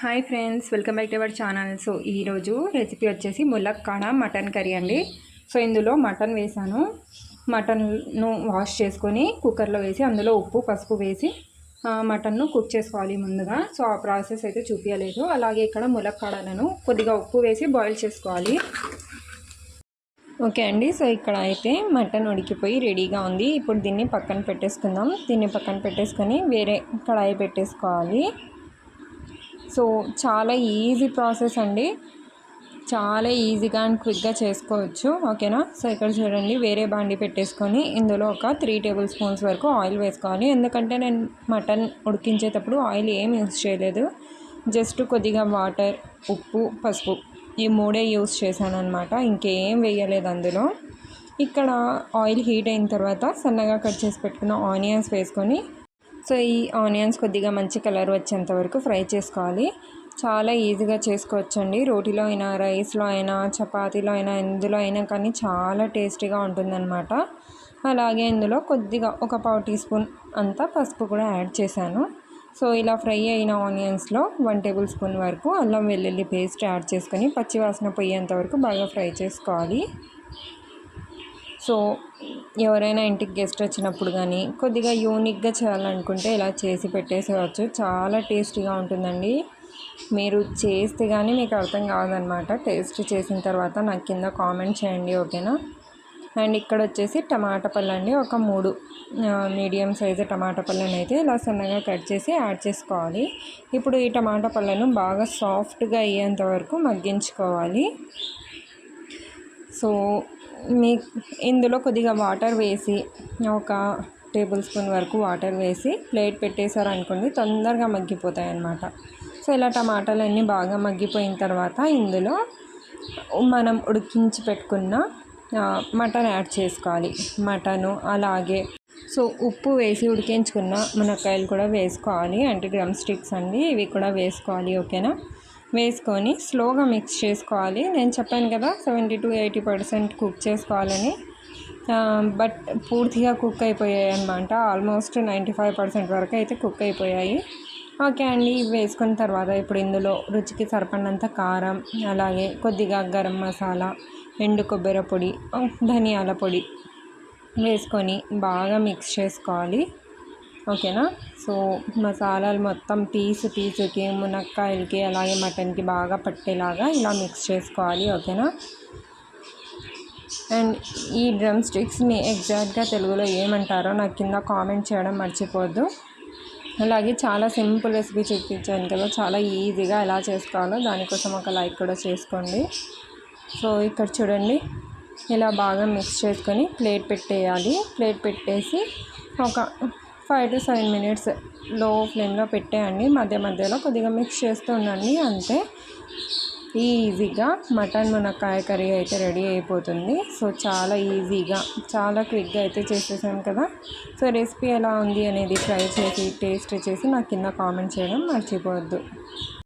Hi friends, welcome back to our channel. So ఈరోజు recipe వచ్చేసి ములక్కాడ మటన్ కర్రీ అండి. సో ఇందులో మటన్ వేసాను. మటన్ను వాష్ చేసుకొని కుక్కర్లో వేసి అందులో ఉప్పు పసుపు వేసి మటన్ను కుక్ చేసుకోవాలి ముందుగా. సో ఆ ప్రాసెస్ అయితే చూపించలేదు. అలాగే ఇక్కడ ములక్కాడలను కొద్దిగా ఉప్పు వేసి బాయిల్ చేసుకోవాలి. ఓకే అండి, సో ఇక్కడ అయితే మటన్ ఉడికిపోయి రెడీగా ఉంది. ఇప్పుడు దీన్ని పక్కన పెట్టేసుకుందాం. దీన్ని పక్కన పెట్టేసుకొని వేరే కడాయి పెట్టేసుకోవాలి. సో చాలా ఈజీ ప్రాసెస్ అండి, చాలా ఈజీగా అండ్ క్విక్గా చేసుకోవచ్చు. ఓకేనా. సో ఇక్కడ చూడండి, వేరే బాండి పెట్టేసుకొని ఇందులో ఒక 3 టేబుల్ స్పూన్స్ వరకు ఆయిల్ వేసుకోవాలి. ఎందుకంటే నేను మటన్ ఉడికించేటప్పుడు ఆయిల్ ఏం యూస్ చేయలేదు, జస్ట్ కొద్దిగా వాటర్, ఉప్పు, పసుపు ఈ 3 యూస్ చేశాను అనమాట. ఇంకేం వేయలేదు అందులో. ఇక్కడ ఆయిల్ హీట్ అయిన తర్వాత సన్నగా కట్ చేసి పెట్టుకున్న ఆనియన్స్ వేసుకొని, సో ఈ ఆనియన్స్ కొద్దిగా మంచి కలర్ వచ్చేంత వరకు ఫ్రై చేసుకోవాలి. చాలా ఈజీగా చేసుకోవచ్చండి. రోటీలో అయినా, రైస్లో అయినా, చపాతీలో అయినా, ఎందులో అయినా కానీ చాలా టేస్టీగా ఉంటుందన్నమాట. అలాగే ఇందులో కొద్దిగా ఒక 1/2 టీ స్పూన్ అంతా పసుపు కూడా యాడ్ చేశాను. సో ఇలా ఫ్రై అయిన ఆనియన్స్లో 1 టేబుల్ స్పూన్ వరకు అల్లం వెల్లుల్లి పేస్ట్ యాడ్ చేసుకొని పచ్చివాసన పోయేంత వరకు బాగా ఫ్రై చేసుకోవాలి. సో ఎవరైనా ఇంటికి గెస్ట్ వచ్చినప్పుడు కానీ కొద్దిగా యూనిక్గా చేయాలనుకుంటే ఇలా చేసి పెట్టేసేవచ్చు. చాలా టేస్టీగా ఉంటుందండి. మీరు చేస్తే కానీ మీకు అర్థం కాదనమాట. టేస్ట్ చేసిన తర్వాత నాకు కింద కామెంట్ చేయండి, ఓకేనా. అండ్ ఇక్కడ వచ్చేసి టమాటా పళ్ళు అండి, ఒక 3 మీడియం సైజు టమాటా పళ్ళను అయితే ఇలా సన్నగా కట్ చేసి యాడ్ చేసుకోవాలి. ఇప్పుడు ఈ టమాటా పళ్ళను బాగా సాఫ్ట్గా అయ్యేంత వరకు మగ్గించుకోవాలి. సో ఇందులో కొద్దిగా వాటర్ వేసి, ఒక టేబుల్ స్పూన్ వరకు వాటర్ వేసి ప్లేట్ పెట్టేశారనుకోండి, తొందరగా మగ్గిపోతాయి అన్నమాట. సో ఇలా టమాటాలన్నీ బాగా మగ్గిపోయిన తర్వాత ఇందులో మనం ఉడికించి పెట్టుకున్న మటన్ యాడ్ చేసుకోవాలి. మటను అలాగే సో ఉప్పు వేసి ఉడికించుకున్న మునక్కాయలు కూడా వేసుకోవాలి. అంటే డ్రమ్ స్టిక్స్ అండి, ఇవి కూడా వేసుకోవాలి. ఓకేనా. వేసుకొని స్లోగా మిక్స్ చేసుకోవాలి. నేను చెప్పాను కదా 70 to 80% కుక్ చేసుకోవాలని, బట్ పూర్తిగా కుక్ అయిపోయాయి అన్నమాట. ఆల్మోస్ట్ 95% వరకు అయితే కుక్ అయిపోయాయి. ఓకే అండి, ఇవి వేసుకున్న తర్వాత ఇప్పుడు ఇందులో రుచికి సరిపడినంత కారం, అలాగే కొద్దిగా గరం మసాలా, ఎండు కొబ్బరి పొడి, ధనియాల పొడి వేసుకొని బాగా మిక్స్ చేసుకోవాలి. ఓకేనా. సో మసాలాలు మొత్తం పీసుకి, మునక్కాయలకి, అలాగే మటన్కి బాగా పట్టేలాగా ఇలా మిక్స్ చేసుకోవాలి. ఓకేనా. అండ్ ఈ డ్రమ్ స్టిక్స్ని ఎగ్జాక్ట్గా తెలుగులో ఏమంటారో నాకు కింద కామెంట్ చేయడం మర్చిపోవద్దు. అలాగే చాలా సింపుల్ రెసిపీ చూపించాను కదా, చాలా ఈజీగా ఎలా చేసుకోవాలో, దానికోసం ఒక లైక్ కూడా చేసుకోండి. సో ఇక్కడ చూడండి, ఇలా బాగా మిక్స్ చేసుకొని ప్లేట్ పెట్టేయాలి. ప్లేట్ పెట్టేసి ఒక 5 to 7 minutes లో ఫ్లేమ్లో పెట్టేయండి. మధ్య మధ్యలో కొద్దిగా మిక్స్ చేస్తూ ఉండండి. అంతే, ఈజీగా మటన్ మునక్కాయ కర్రీ అయితే రెడీ అయిపోతుంది. సో చాలా ఈజీగా, చాలా క్విక్గా అయితే చేసేసాం కదా. సో రెసిపీ ఎలా ఉంది అనేది ట్రై చేసి టేస్ట్ చేసి నాకు కింద కామెంట్ చేయడం మర్చిపోవద్దు.